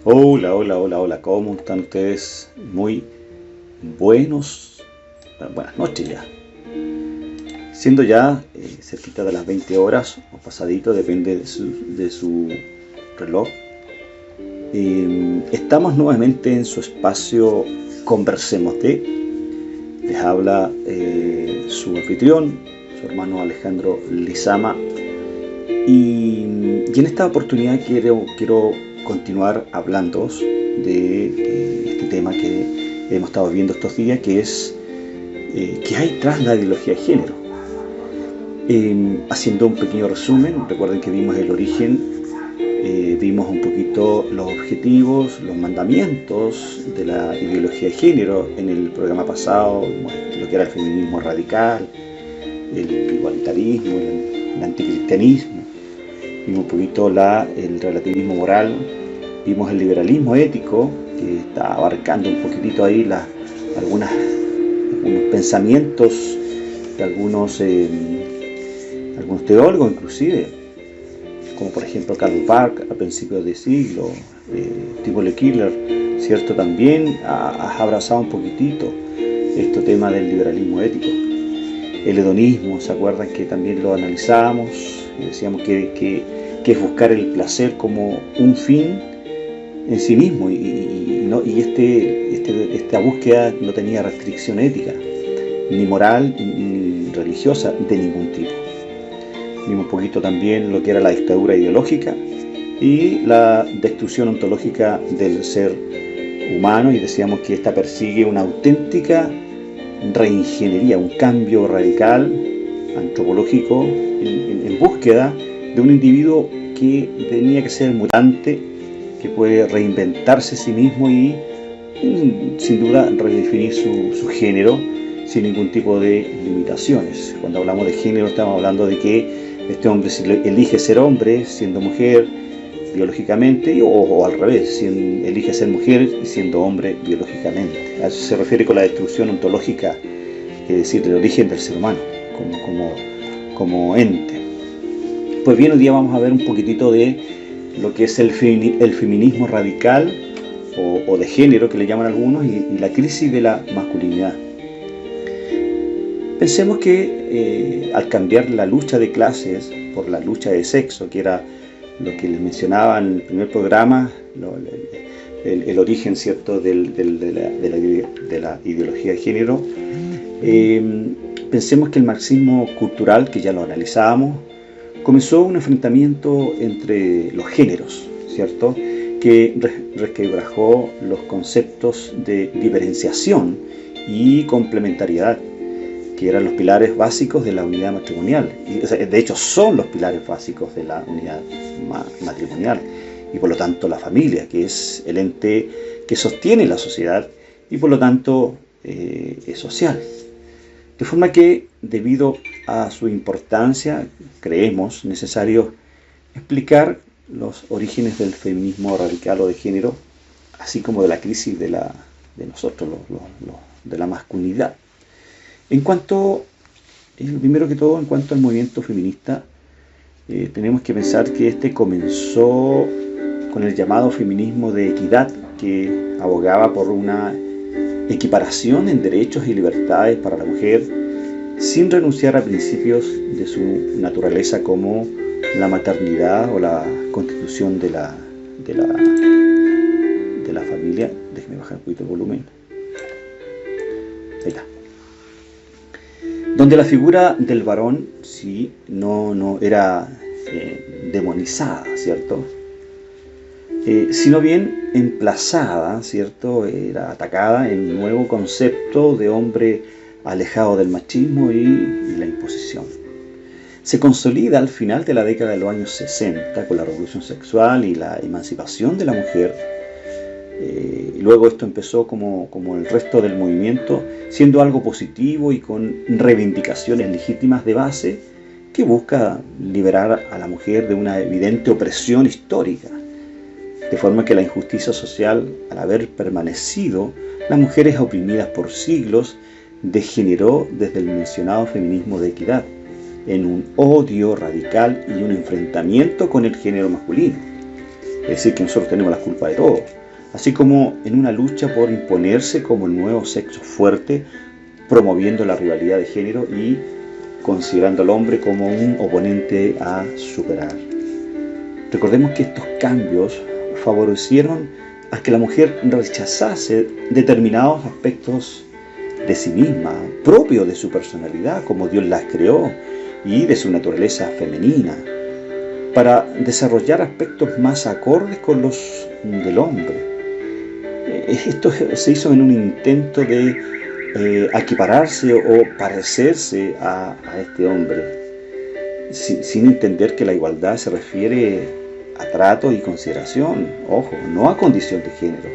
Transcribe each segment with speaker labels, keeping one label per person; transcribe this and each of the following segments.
Speaker 1: Hola, hola, hola, hola, ¿cómo están ustedes? Muy buenas noches ya. Siendo ya cerquita de las 20 horas o pasadito, depende de su reloj. Estamos nuevamente en su espacio Conversemos de. Les habla su anfitrión, su hermano Alejandro Lizama. Y en esta oportunidad quiero continuar hablando de este tema que hemos estado viendo estos días, que es qué hay tras la ideología de género. Haciendo un pequeño resumen, recuerden que vimos el origen, vimos un poquito los objetivos, los mandamientos de la ideología de género en el programa pasado, lo que era el feminismo radical, el igualitarismo, el anticristianismo. Vimos un poquito el relativismo moral, vimos el liberalismo ético, que está abarcando un poquitito ahí algunos pensamientos de algunos teólogos inclusive, como por ejemplo Karl Barth a principios de siglo, Timothy Keller, ¿cierto? También ha abrazado un poquitito este tema del liberalismo ético. El hedonismo, ¿se acuerdan que también lo analizábamos? Y decíamos que es buscar el placer como un fin en sí mismo, y esta búsqueda no tenía restricción ética, ni moral, ni religiosa, de ningún tipo. Vimos un poquito también lo que era la dictadura ideológica y la destrucción ontológica del ser humano, y decíamos que esta persigue una auténtica reingeniería, un cambio radical antropológico en búsqueda de un individuo que tenía que ser mutante, que puede reinventarse a sí mismo y sin duda redefinir su género sin ningún tipo de limitaciones. Cuando hablamos de género estamos hablando de que este hombre elige ser hombre siendo mujer biológicamente, o al revés, elige ser mujer siendo hombre biológicamente. A eso se refiere con la destrucción ontológica, es decir, el origen del ser humano como ente. Pues bien, hoy día vamos a ver un poquitito de lo que es el feminismo radical o de género, que le llaman algunos, y la crisis de la masculinidad. Pensemos que al cambiar la lucha de clases por la lucha de sexo, que era lo que les mencionaba en el primer programa, el origen, ¿cierto?, de la ideología de género, pensemos que el marxismo cultural, que ya lo analizábamos, comenzó un enfrentamiento entre los géneros, ¿cierto?, que resquebrajó los conceptos de diferenciación y complementariedad, que eran los pilares básicos de la unidad matrimonial. Y, de hecho, son los pilares básicos de la unidad matrimonial. Y por lo tanto, la familia, que es el ente que sostiene la sociedad y por lo tanto es social. De forma que, debido a su importancia, creemos necesario explicar los orígenes del feminismo radical o de género, así como de la crisis de nosotros, de la masculinidad. Primero que todo, en cuanto al movimiento feminista, tenemos que pensar que este comenzó con el llamado feminismo de equidad, que abogaba por una equiparación en derechos y libertades para la mujer, sin renunciar a principios de su naturaleza como la maternidad o la constitución de la familia. Déjeme bajar un poquito el volumen. Ahí está. Donde la figura del varón sí no era demonizada, ¿cierto? Sino bien emplazada, ¿cierto? Era atacada en un nuevo concepto de hombre alejado del machismo y la imposición. Se consolida al final de la década de los años 60 con la revolución sexual y la emancipación de la mujer. Luego esto empezó como el resto del movimiento, siendo algo positivo y con reivindicaciones legítimas de base que busca liberar a la mujer de una evidente opresión histórica, de forma que la injusticia social, al haber permanecido las mujeres oprimidas por siglos, degeneró desde el mencionado feminismo de equidad en un odio radical y un enfrentamiento con el género masculino. Es decir, que nosotros tenemos la culpa de todo. Así como en una lucha por imponerse como el nuevo sexo fuerte, promoviendo la rivalidad de género y considerando al hombre como un oponente a superar. Recordemos que estos cambios favorecieron a que la mujer rechazase determinados aspectos de sí misma, propios de su personalidad, como Dios las creó, y de su naturaleza femenina, para desarrollar aspectos más acordes con los del hombre. Esto se hizo en un intento de equipararse o parecerse a este hombre, sin entender que la igualdad se refiere a trato y consideración, ojo, no a condición de género.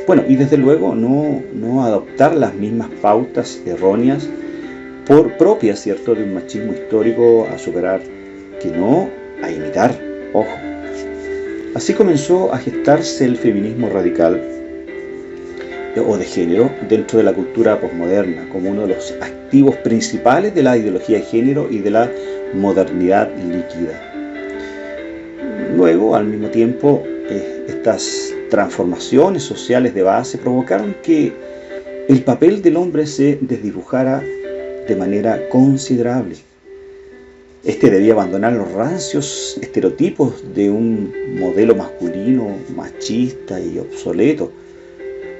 Speaker 1: Bueno, y desde luego no adoptar las mismas pautas erróneas por propias, ¿cierto?, de un machismo histórico a superar, que no a imitar, ojo. Así comenzó a gestarse el feminismo radical o de género dentro de la cultura posmoderna, como uno de los activos principales de la ideología de género y de la modernidad líquida. Luego, al mismo tiempo, estas transformaciones sociales de base provocaron que el papel del hombre se desdibujara de manera considerable. Este debía abandonar los rancios estereotipos de un modelo masculino machista y obsoleto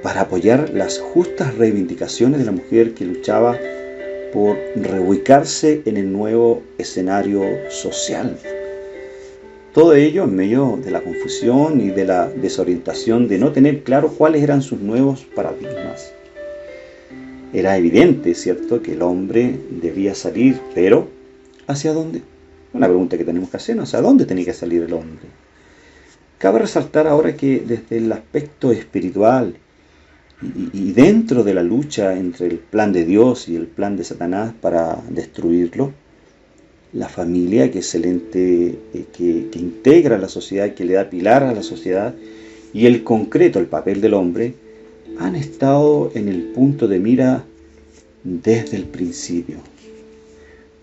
Speaker 1: para apoyar las justas reivindicaciones de la mujer que luchaba por reubicarse en el nuevo escenario social. Todo ello en medio de la confusión y de la desorientación de no tener claro cuáles eran sus nuevos paradigmas. Era evidente, ¿cierto?, que el hombre debía salir, pero ¿hacia dónde? Una pregunta que tenemos que hacernos: ¿hacia dónde tenía que salir el hombre? Cabe resaltar ahora que desde el aspecto espiritual y dentro de la lucha entre el plan de Dios y el plan de Satanás para destruirlo, la familia, que es el ente que integra a la sociedad, que le da pilar a la sociedad, y el concreto, el papel del hombre, han estado en el punto de mira desde el principio.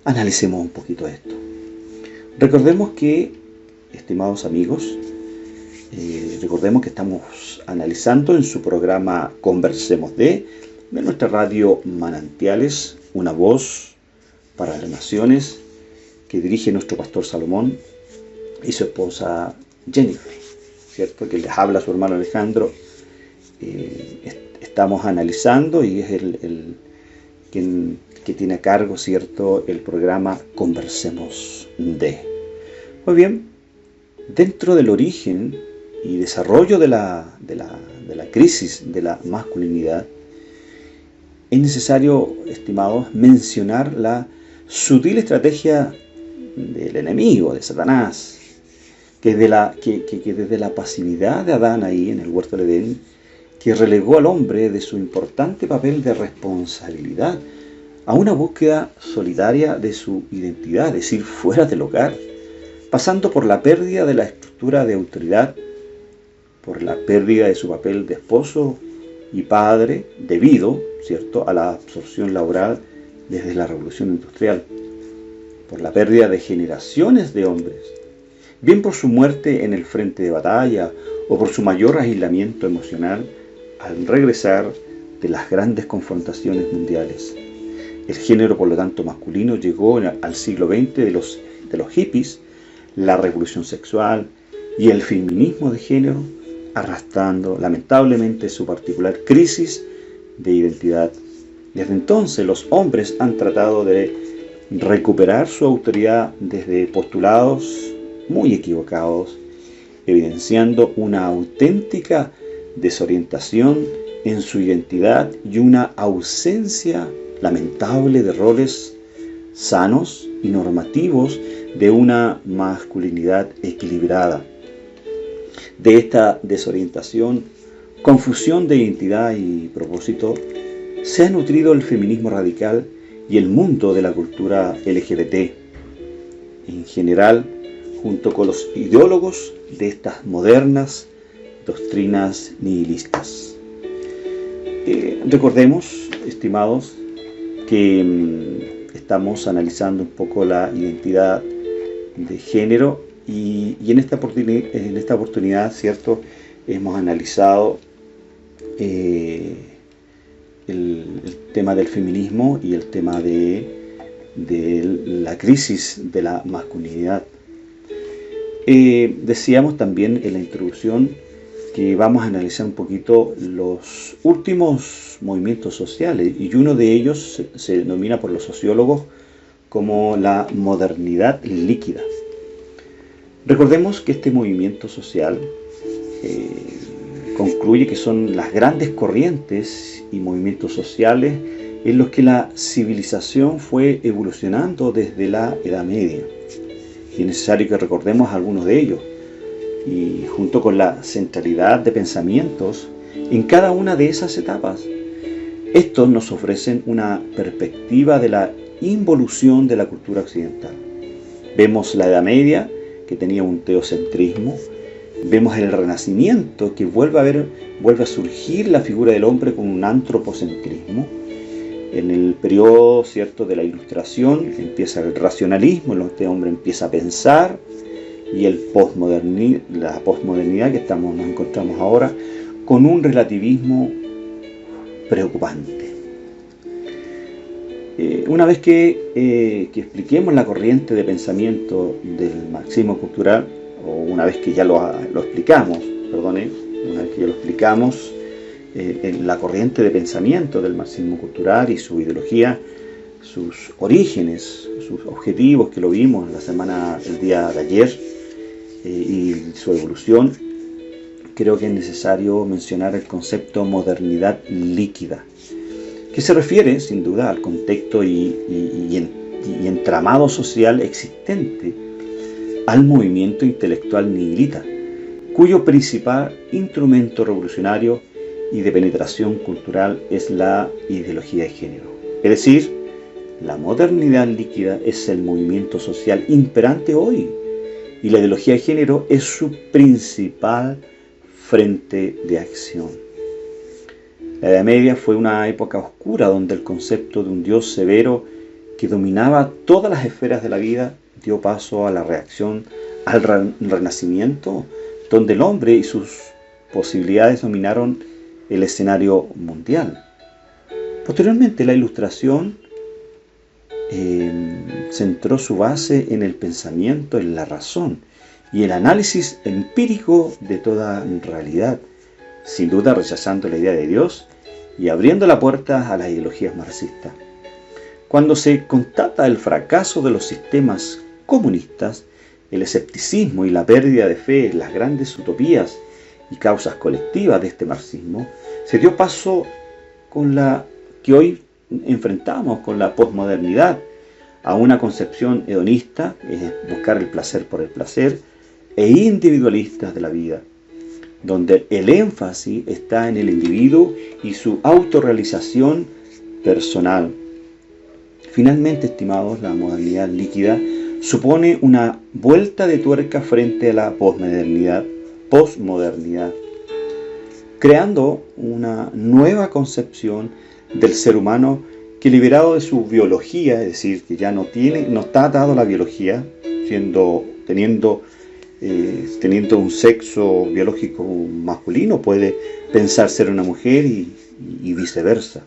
Speaker 1: Analicemos un poquito esto. Recordemos que, estimados amigos, recordemos que estamos analizando en su programa Conversemos de nuestra radio Manantiales, una voz para las naciones, que dirige nuestro pastor Salomón y su esposa Jennifer, ¿cierto?, que les habla a su hermano Alejandro. Estamos analizando y es quien que tiene a cargo, ¿cierto?, el programa Conversemos de. Pues bien, dentro del origen y desarrollo de la crisis de la masculinidad, es necesario, estimados, mencionar la sutil estrategia del enemigo, de Satanás, que desde la pasividad de Adán ahí en el huerto del Edén, que relegó al hombre de su importante papel de responsabilidad a una búsqueda solitaria de su identidad, es decir, fuera del hogar, pasando por la pérdida de la estructura de autoridad, por la pérdida de su papel de esposo y padre debido, ¿cierto?, a la absorción laboral desde la revolución industrial, por la pérdida de generaciones de hombres, bien por su muerte en el frente de batalla o por su mayor aislamiento emocional al regresar de las grandes confrontaciones mundiales. El género, por lo tanto, masculino llegó al siglo XX de los hippies, la revolución sexual y el feminismo de género, arrastrando lamentablemente su particular crisis de identidad. Desde entonces los hombres han tratado de recuperar su autoridad desde postulados muy equivocados, evidenciando una auténtica desorientación en su identidad y una ausencia lamentable de roles sanos y normativos de una masculinidad equilibrada. De esta desorientación, confusión de identidad y propósito, se ha nutrido el feminismo radical y el mundo de la cultura LGBT en general, junto con los ideólogos de estas modernas doctrinas nihilistas. Recordemos, estimados, que estamos analizando un poco la identidad de género Y en esta oportunidad, ¿cierto?, hemos analizado el tema del feminismo y el tema de la crisis de la masculinidad. Decíamos también en la introducción que vamos a analizar un poquito los últimos movimientos sociales, y uno de ellos se denomina por los sociólogos como la modernidad líquida. Recordemos que este movimiento social concluye que son las grandes corrientes y movimientos sociales en los que la civilización fue evolucionando desde la Edad Media. Y es necesario que recordemos algunos de ellos, y junto con la centralidad de pensamientos en cada una de esas etapas. Estos nos ofrecen una perspectiva de la involución de la cultura occidental. Vemos la Edad Media, que tenía un teocentrismo. Vemos el Renacimiento, que vuelve a surgir la figura del hombre con un antropocentrismo. En el periodo, ¿cierto?, de la Ilustración empieza el racionalismo, en donde este hombre empieza a pensar, y la posmodernidad que nos encontramos ahora, con un relativismo preocupante. Una vez que expliquemos la corriente de pensamiento del marxismo cultural, o una vez que ya lo explicamos, una vez que ya lo explicamos, en la corriente de pensamiento del marxismo cultural y su ideología, sus orígenes, sus objetivos, que lo vimos el día de ayer, y su evolución, creo que es necesario mencionar el concepto modernidad líquida, que se refiere sin duda al contexto y entramado social existente, al movimiento intelectual nihilita, cuyo principal instrumento revolucionario y de penetración cultural es la ideología de género. Es decir, la modernidad líquida es el movimiento social imperante hoy, y la ideología de género es su principal frente de acción. La Edad Media fue una época oscura donde el concepto de un Dios severo que dominaba todas las esferas de la vida dio paso a la reacción al Renacimiento, donde el hombre y sus posibilidades dominaron el escenario mundial. Posteriormente, la Ilustración centró su base en el pensamiento, en la razón y el análisis empírico de toda realidad, sin duda rechazando la idea de Dios y abriendo la puerta a las ideologías marxistas. Cuando se constata el fracaso de los sistemas comunistas, el escepticismo y la pérdida de fe en las grandes utopías y causas colectivas de este marxismo, se dio paso con la que hoy enfrentamos, con la posmodernidad, a una concepción hedonista, es buscar el placer por el placer, e individualista de la vida, donde el énfasis está en el individuo y su autorrealización personal. Finalmente, estimados, la modernidad líquida supone una vuelta de tuerca frente a la posmodernidad, creando una nueva concepción del ser humano que, liberado de su biología, es decir, que ya no está atado a la biología, teniendo un sexo biológico masculino, puede pensar ser una mujer y viceversa,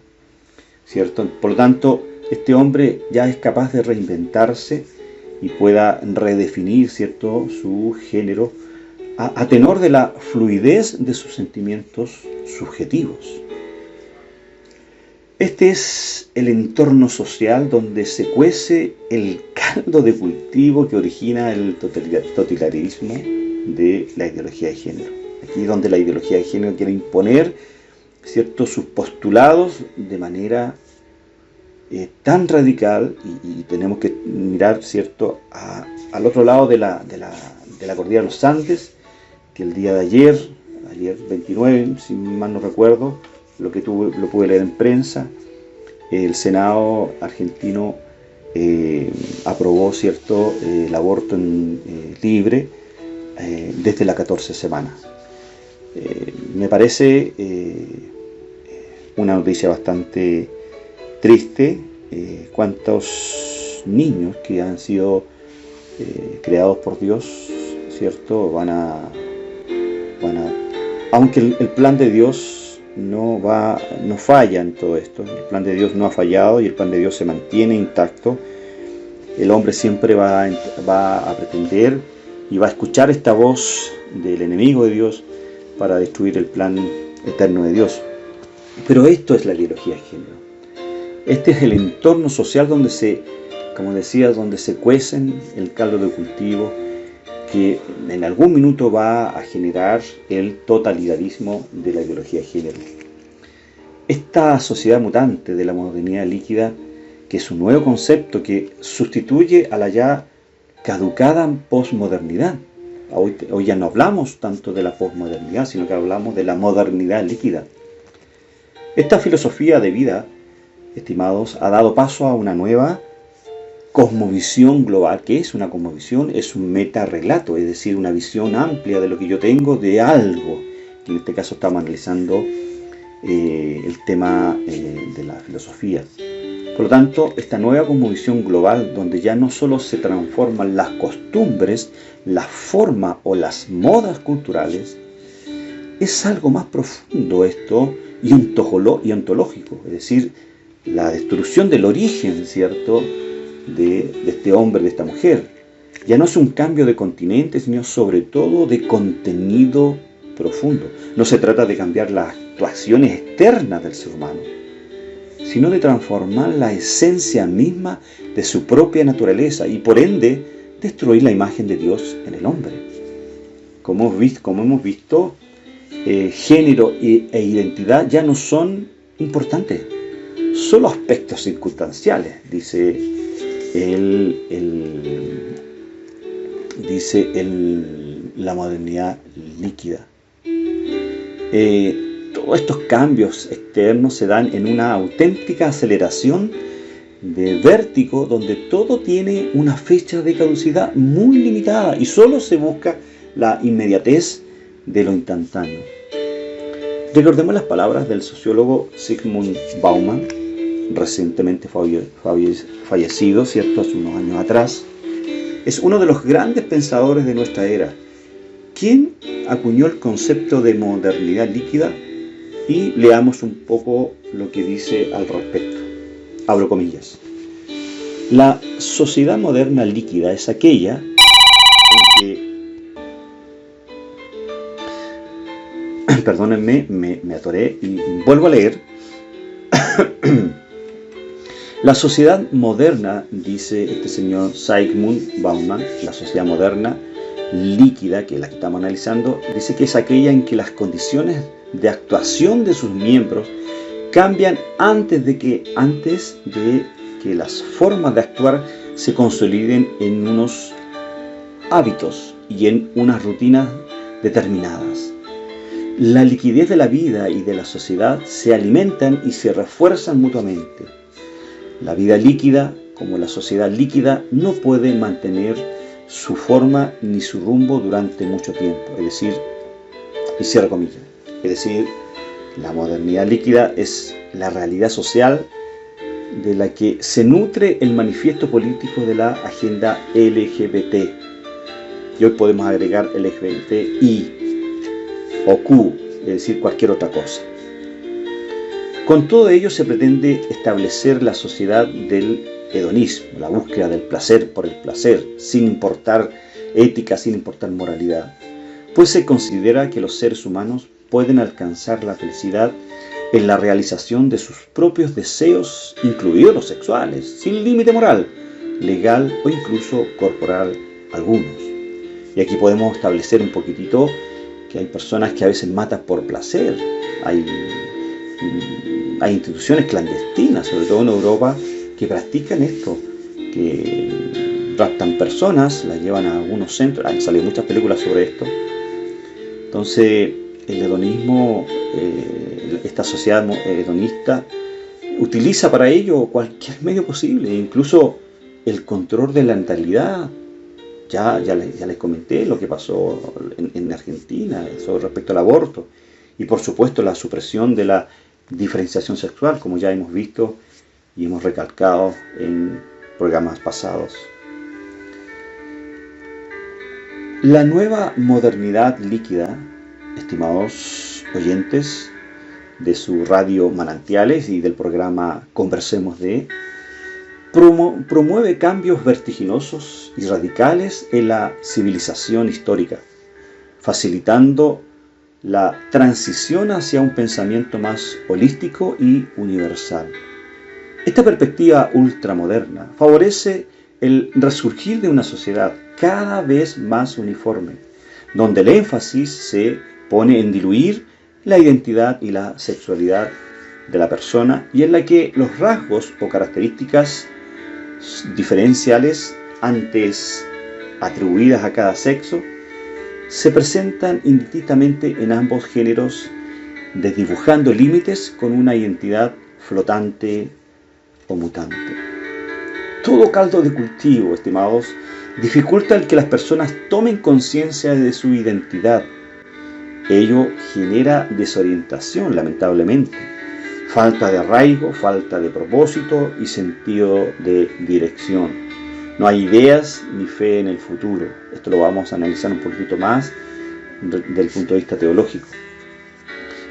Speaker 1: ¿cierto? Por lo tanto, este hombre ya es capaz de reinventarse y pueda redefinir, ¿cierto?, su género a tenor de la fluidez de sus sentimientos subjetivos. Este es el entorno social donde se cuece el caldo de cultivo que origina el totalitarismo de la ideología de género. Aquí es donde la ideología de género quiere imponer, ¿cierto?, sus postulados de manera tan radical, y tenemos que mirar, ¿cierto?, al otro lado de la cordillera de los Andes, que el día de ayer 29, si mal no recuerdo, lo pude leer en prensa, el Senado argentino aprobó, ¿cierto?, el aborto libre desde las 14 semanas. Me parece una noticia bastante triste. Cuántos niños que han sido creados por Dios ¿cierto? Aunque el plan de Dios no falla en todo esto, el plan de Dios no ha fallado y el plan de Dios se mantiene intacto. El hombre siempre va a pretender y va a escuchar esta voz del enemigo de Dios para destruir el plan eterno de Dios. Pero esto es la ideología de género. Este es el entorno social donde donde se cuecen el caldo de cultivo que en algún minuto va a generar el totalitarismo de la ideología de género. Esta sociedad mutante de la modernidad líquida, que es un nuevo concepto que sustituye a la ya caducada posmodernidad. Hoy ya no hablamos tanto de la posmodernidad, sino que hablamos de la modernidad líquida. Esta filosofía de vida, estimados, ha dado paso a una nueva cosmovisión global. ¿Qué es una cosmovisión? Es un metarrelato, es decir, una visión amplia de lo que yo tengo de algo, que en este caso estamos analizando el tema de la filosofía. Por lo tanto, esta nueva cosmovisión global, donde ya no solo se transforman las costumbres, la forma o las modas culturales, es algo más profundo esto y ontológico, es decir, la destrucción del origen, ¿cierto?, de este hombre, de esta mujer. Ya no es un cambio de continente, sino sobre todo de contenido profundo. No se trata de cambiar las actuaciones externas del ser humano, sino de transformar la esencia misma de su propia naturaleza y por ende destruir la imagen de Dios en el hombre. Como hemos visto, género e identidad ya no son importantes, solo aspectos circunstanciales, dice la modernidad líquida. Todos estos cambios externos se dan en una auténtica aceleración de vértigo donde todo tiene una fecha de caducidad muy limitada y solo se busca la inmediatez de lo instantáneo. Recordemos las palabras del sociólogo Zygmunt Bauman, recientemente fallecido, ¿cierto?, hace unos años atrás. Es uno de los grandes pensadores de nuestra era, quien acuñó el concepto de modernidad líquida, y leamos un poco lo que dice al respecto. Abro comillas. La sociedad moderna líquida es aquella en que... Perdónenme, me atoré y vuelvo a leer. La sociedad moderna, dice este señor Zygmunt Bauman, la sociedad moderna líquida, que es la que estamos analizando, dice que es aquella en que las condiciones de actuación de sus miembros cambian antes de que las formas de actuar se consoliden en unos hábitos y en unas rutinas determinadas. La liquidez de la vida y de la sociedad se alimentan y se refuerzan mutuamente. La vida líquida, como la sociedad líquida, no puede mantener su forma ni su rumbo durante mucho tiempo. Es decir, y cierra comillas, es decir, la modernidad líquida es la realidad social de la que se nutre el manifiesto político de la agenda LGBT. Y hoy podemos agregar LGBTI o Q, es decir, cualquier otra cosa. Con todo ello se pretende establecer la sociedad del hedonismo, la búsqueda del placer por el placer, sin importar ética, sin importar moralidad, pues se considera que los seres humanos pueden alcanzar la felicidad en la realización de sus propios deseos, incluidos los sexuales, sin límite moral, legal o incluso corporal algunos. Y aquí podemos establecer un poquitito que hay personas que a veces matan por placer. Hay instituciones clandestinas, sobre todo en Europa, que practican esto, que raptan personas, las llevan a algunos centros. Han salido muchas películas sobre esto. Entonces, el hedonismo, esta sociedad hedonista, utiliza para ello cualquier medio posible, incluso el control de la natalidad. Ya les comenté lo que pasó en Argentina sobre respecto al aborto, y por supuesto la supresión de la diferenciación sexual, como ya hemos visto y hemos recalcado en programas pasados. La nueva modernidad líquida, estimados oyentes de su radio Manantiales y del programa Conversemos de, promueve cambios vertiginosos y radicales en la civilización histórica, facilitando la transición hacia un pensamiento más holístico y universal. Esta perspectiva ultramoderna favorece el resurgir de una sociedad cada vez más uniforme, donde el énfasis se pone en diluir la identidad y la sexualidad de la persona y en la que los rasgos o características diferenciales antes atribuidas a cada sexo se presentan indistintamente en ambos géneros, desdibujando límites con una identidad flotante o mutante. Todo caldo de cultivo, estimados, dificulta el que las personas tomen conciencia de su identidad. Ello genera desorientación, lamentablemente, falta de arraigo, falta de propósito y sentido de dirección. No hay ideas ni fe en el futuro. Esto lo vamos a analizar un poquito más desde el punto de vista teológico.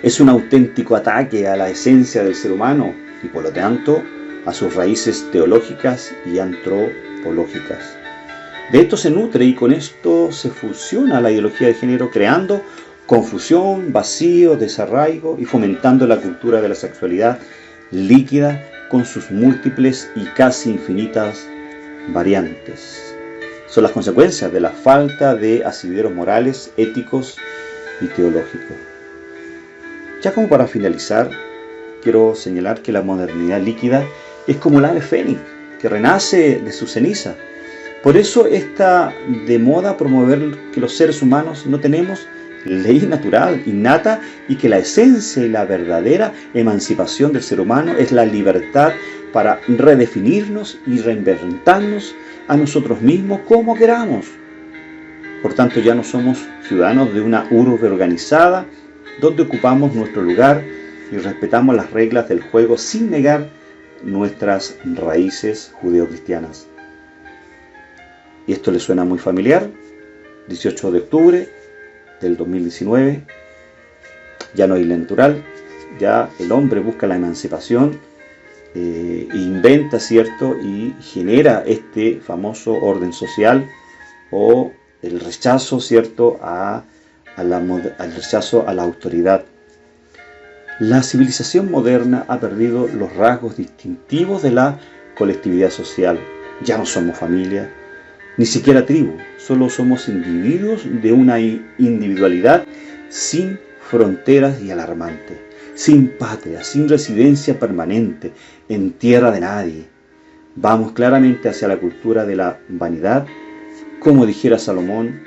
Speaker 1: Es un auténtico ataque a la esencia del ser humano y por lo tanto a sus raíces teológicas y antropológicas. De esto se nutre y con esto se fusiona la ideología de género, creando confusión, vacío, desarraigo y fomentando la cultura de la sexualidad líquida con sus múltiples y casi infinitas variantes. Son las consecuencias de la falta de asideros morales, éticos y teológicos. Ya como para finalizar, quiero señalar que la modernidad líquida es como el ave fénix, que renace de su ceniza. Por eso está de moda promover que los seres humanos no tenemos ley natural, innata, y que la esencia y la verdadera emancipación del ser humano es la libertad para redefinirnos y reinventarnos a nosotros mismos como queramos. Por tanto, ya no somos ciudadanos de una urbe organizada donde ocupamos nuestro lugar y respetamos las reglas del juego sin negar nuestras raíces judeocristianas. ¿Y esto le suena muy familiar? 18 de octubre del 2019, ya no hay ley natural, ya el hombre busca la emancipación, inventa, ¿cierto? Y genera este famoso orden social o el rechazo, ¿cierto? Al rechazo a la autoridad. La civilización moderna ha perdido los rasgos distintivos de la colectividad social. Ya no somos familia, ni siquiera tribu, solo somos individuos de una individualidad sin fronteras y alarmante, sin patria, sin residencia permanente, en tierra de nadie. Vamos claramente hacia la cultura de la vanidad, como dijera Salomón,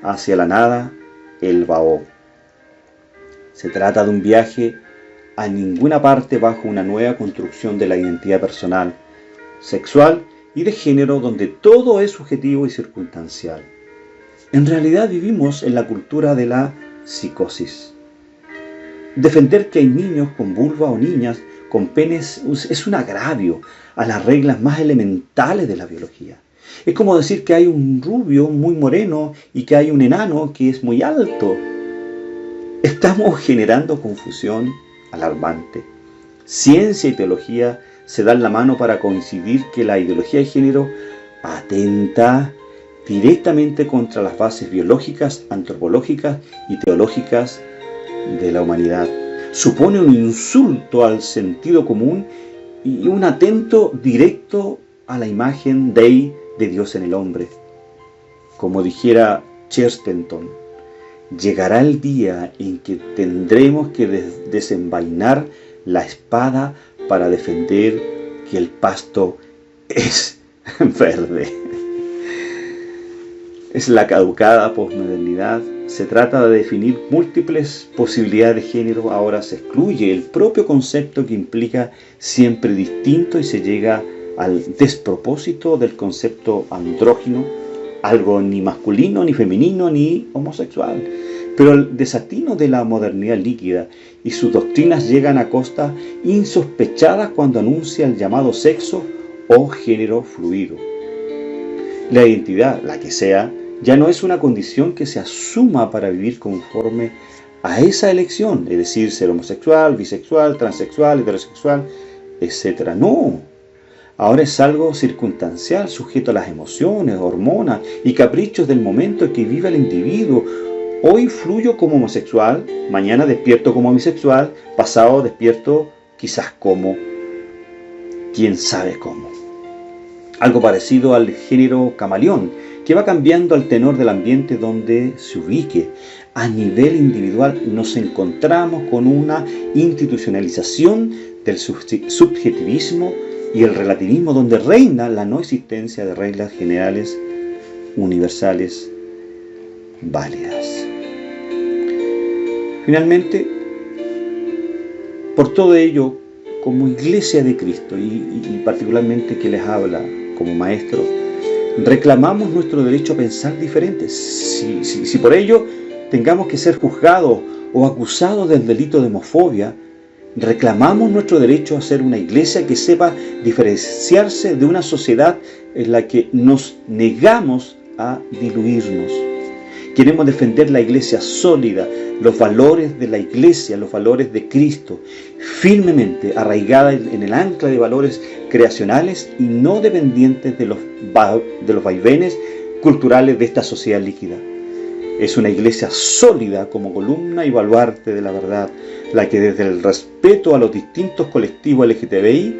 Speaker 1: hacia la nada, el Baó. Se trata de un viaje a ninguna parte bajo una nueva construcción de la identidad personal, sexual y de género donde todo es subjetivo y circunstancial. En realidad vivimos en la cultura de la psicosis. Defender que hay niños con vulva o niñas con penes es un agravio a las reglas más elementales de la biología. Es como decir que hay un rubio muy moreno y que hay un enano que es muy alto. Estamos generando confusión alarmante. Ciencia y teología se dan la mano para coincidir que la ideología de género atenta directamente contra las bases biológicas, antropológicas y teológicas de la humanidad. Supone un insulto al sentido común y un atento directo a la imagen de Dios en el hombre. Como dijera Chesterton, llegará el día en que tendremos que desenvainar la espada para defender que el pasto es verde. Es la caducada posmodernidad. Se trata de definir múltiples posibilidades de género. Ahora se excluye el propio concepto que implica siempre distinto y se llega al despropósito del concepto andrógino, algo ni masculino, ni femenino, ni homosexual. Pero el desatino de la modernidad líquida y sus doctrinas llegan a costas insospechadas cuando anuncia el llamado sexo o género fluido. La identidad, la que sea, Ya no es una condición que se asuma para vivir conforme a esa elección, es decir, ser homosexual, bisexual, transexual, heterosexual, etc. No, ahora es algo circunstancial, sujeto a las emociones, hormonas y caprichos del momento en que vive el individuo. Hoy fluyo como homosexual, mañana despierto como bisexual, pasado despierto quizás como quién sabe cómo. Algo parecido al género camaleón, que va cambiando al tenor del ambiente donde se ubique. A nivel individual nos encontramos con una institucionalización del subjetivismo y el relativismo, donde reina la no existencia de reglas generales, universales, válidas. Finalmente, por todo ello, como Iglesia de Cristo, y particularmente que les habla como maestro, reclamamos nuestro derecho a pensar diferente. Si por ello tengamos que ser juzgados o acusados del delito de homofobia, reclamamos nuestro derecho a ser una iglesia que sepa diferenciarse de una sociedad en la que nos negamos a diluirnos. Queremos defender la iglesia sólida, los valores de la iglesia, los valores de Cristo, firmemente arraigada en el ancla de valores creacionales y no dependientes de los vaivenes culturales de esta sociedad líquida. Es una iglesia sólida como columna y baluarte de la verdad, la que desde el respeto a los distintos colectivos LGTBI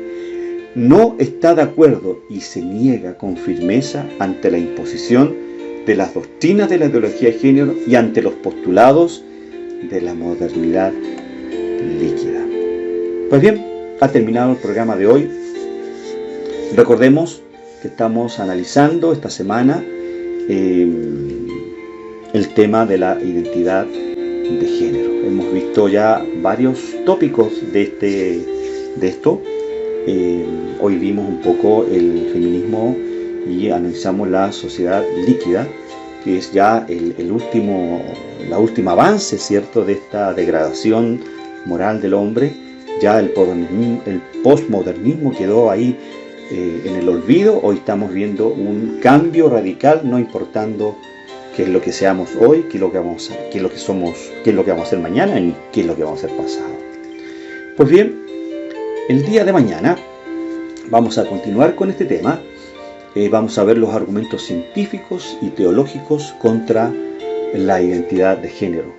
Speaker 1: no está de acuerdo y se niega con firmeza ante la imposición de las doctrinas de la ideología de género y ante los postulados de la modernidad líquida. Pues bien, ha terminado el programa de hoy. Recordemos que estamos analizando esta semana el tema de la identidad de género. Hemos visto ya varios tópicos de esto. Hoy vimos un poco el feminismo y analizamos la sociedad líquida, que es ya la última avance, ¿cierto?, de esta degradación moral del hombre. Ya el postmodernismo quedó ahí en el olvido. Hoy estamos viendo un cambio radical, no importando qué es lo que seamos hoy, qué es lo que vamos a, qué es lo que somos, qué es lo que vamos a hacer mañana, ni qué es lo que vamos a hacer pasado. Pues bien, el día de mañana vamos a continuar con este tema. Vamos a ver los argumentos científicos y teológicos contra la identidad de género.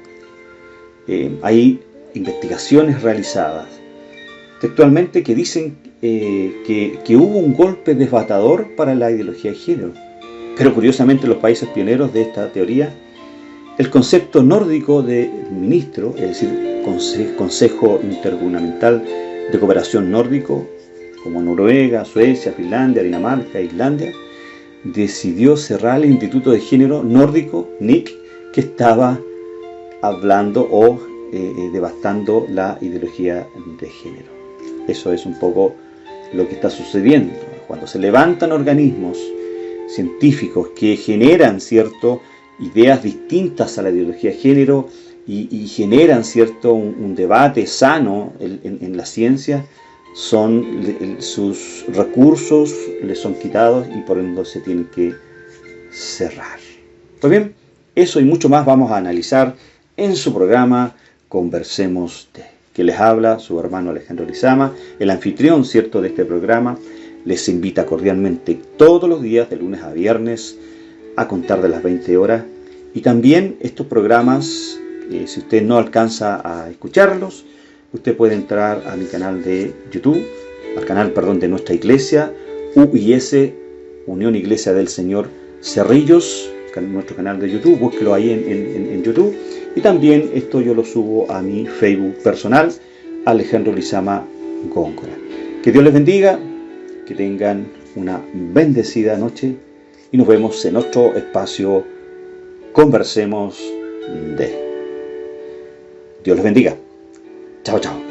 Speaker 1: Hay investigaciones realizadas textualmente que dicen que hubo un golpe devastador para la ideología de género. Pero curiosamente, los países pioneros de esta teoría, el concepto nórdico de ministro, es decir, Consejo Intergubernamental de Cooperación Nórdico, como Noruega, Suecia, Finlandia, Dinamarca e Islandia, decidió cerrar el Instituto de Género Nórdico, NIC, que estaba hablando o devastando la ideología de género. Eso es un poco lo que está sucediendo. Cuando se levantan organismos científicos que generan, ¿cierto?, ideas distintas a la ideología de género y generan, ¿cierto?, un debate sano en la ciencia, sus recursos les son quitados y por ende se tienen que cerrar. Pues bien, eso y mucho más vamos a analizar en su programa Conversemos de, que les habla su hermano Alejandro Lizama, el anfitrión, ¿cierto?, de este programa. Les invita cordialmente todos los días, de lunes a viernes, a contar de las 20 horas. Y también estos programas, si usted no alcanza a escucharlos, usted puede entrar a mi canal de YouTube, al canal, de nuestra iglesia, UIS, Unión Iglesia del Señor Cerrillos, nuestro canal de YouTube, búsquelo ahí en YouTube. Y también esto yo lo subo a mi Facebook personal, Alejandro Lizama Góngora. Que Dios les bendiga, que tengan una bendecida noche y nos vemos en otro espacio. Conversemos de. Dios les bendiga. Chao, chao.